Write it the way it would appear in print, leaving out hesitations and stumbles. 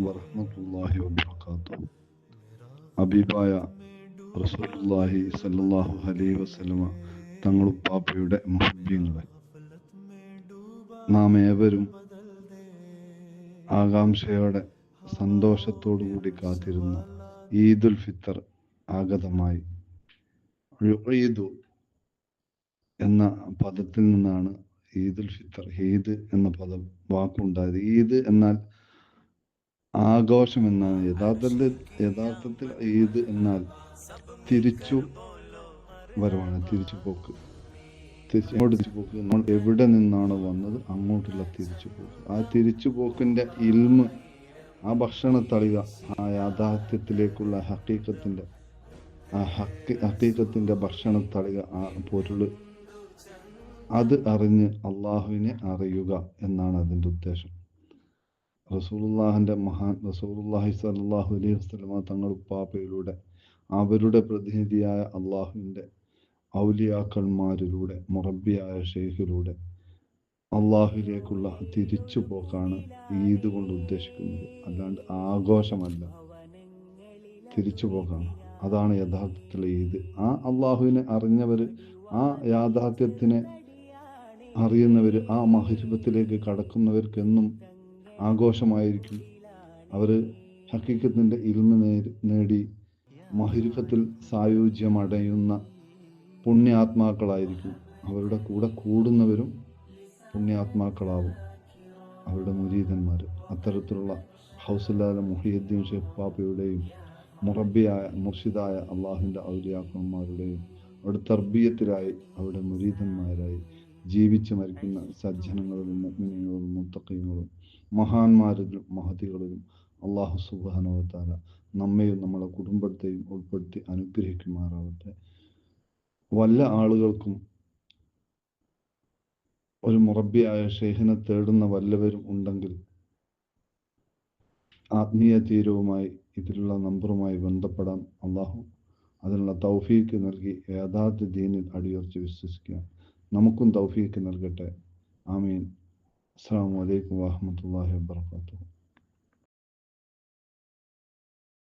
വറഹ്മത്തുള്ളാഹി വബറകാതുഹു. ഹബീബായ റസൂലുള്ളാഹി സ്വല്ലല്ലാഹു അലൈഹി വസല്ലമ തങ്ങളുപ്പാപ്പയുടെ മുഹബ്ബീങ്ങളെ, നാം ഏവരും ആകാംക്ഷയോടെ സന്തോഷത്തോടു കൂടി കാത്തിരുന്ന ഈദുൽ ഫിത്തർ ആഗതമായി. ഈദു എന്ന പദത്തിൽ നിന്നാണ് ഈദുൽ ഫിത്തർ, ഈദ് എന്ന വാക്കുണ്ടായത്. ഈദ് എന്നാൽ ആഘോഷം എന്നാണ്. യഥാർത്ഥത്തിൽ ഈദ് എന്നാൽ തിരിച്ചു വരവാണ്, തിരിച്ചുപോക്ക്. തിരിച്ചുപോക്ക് നമ്മൾ എവിടെ നിന്നാണ് വന്നത് അങ്ങോട്ടുള്ള തിരിച്ചുപോക്ക്. ആ തിരിച്ചുപോക്കിന്റെ ഇൽമ്, ആ ഭക്ഷണ തളിക, ആ യാഥാർത്ഥ്യത്തിലേക്കുള്ള ഹക്കീക്കത്തിന്റെ ഭക്ഷണ തളിക, ആ പൊരുള്, അത് അറിഞ്ഞ് അള്ളാഹുവിനെ അറിയുക എന്നാണ് അതിൻ്റെ ഉദ്ദേശം. റസൂലുള്ളാഹി സ്വല്ലല്ലാഹു അലൈഹി വസല്ലമ തങ്ങളുപ്പാപ്പയിലൂടെ, അവരുടെ പ്രതിനിധിയായ അള്ളാഹുവിൻ്റെ ഔലിയാക്കന്മാരിലൂടെ, മുറബ്ബിയായ ഷെയ്ഖിലൂടെ അള്ളാഹുവിലേക്കുള്ള തിരിച്ചുപോക്കാണ് ഈദ് കൊണ്ട് ഉദ്ദേശിക്കുന്നത്. അല്ലാണ്ട് ആഘോഷമല്ല, തിരിച്ചുപോക്കാണ്. അതാണ് യഥാർത്ഥത്തിലെ ഈദ്. ആ അള്ളാഹുവിനെ അറിഞ്ഞവര്, ആ യാഥാർത്ഥ്യത്തിനെ അറിയുന്നവര്, ആ മഹരിബത്തിലേക്ക് കടക്കുന്നവർക്കെന്നും ആഘോഷമായിരിക്കും. അവർ ഹക്കീക്കത്തിൻ്റെ ഇൽമ നേടി മഹരിഫത്തിൽ സായുജ്യമടയുന്ന പുണ്യാത്മാക്കളായിരിക്കും. അവരുടെ കൂടെ കൂടുന്നവരും പുണ്യാത്മാക്കളാവും, അവരുടെ മുരീദന്മാർ. അത്തരത്തിലുള്ള ഹൗസുല്ലാല മുഹിയുദ്ദീൻ ഷെയ്ഖ് പാപ്പയുടെയും മുർഷിദായ അള്ളാഹുവിൻ്റെ ഔലിയാക്കന്മാരുടെയും അവിടെ തർബീയത്തിലായി, അവിടെ മുരീദന്മാരായി ജീവിച്ചു മരിക്കുന്ന സജ്ജനങ്ങളിലും മുഅ്മിനീങ്ങളും മുത്തഖീങ്ങളും മഹാന്മാരിലും മഹദികളിലും അള്ളാഹു സുബ്ഹാനഹു വ തആല നമ്മയും നമ്മളെ കുടുംബത്തെയും ഉൾപ്പെടുത്തി അനുഗ്രഹിക്കുമാറാവട്ടെ. വല്ല ആളുകൾക്കും ഒരു മുറബ്ബിയായ ഷെയ്ഖിനെ തേടുന്ന വല്ലവരും ഉണ്ടെങ്കിൽ ആത്മീയ തീരവുമായി ഇതിലുള്ള നമ്പറുമായി ബന്ധപ്പെടാൻ അള്ളാഹു അതിനുള്ള തൗഫീക്ക് നൽകി യഥാർത്ഥ ദീനിൽ അടിയുറച്ച് വിശ്വസിക്കുക നമുക്കും തൗഫീക്ക് നൽകട്ടെ. ആമീൻ. അസ്സലാമു അലൈക്കും വറഹ്മത്തുള്ളാഹി വബറകാതുഹു.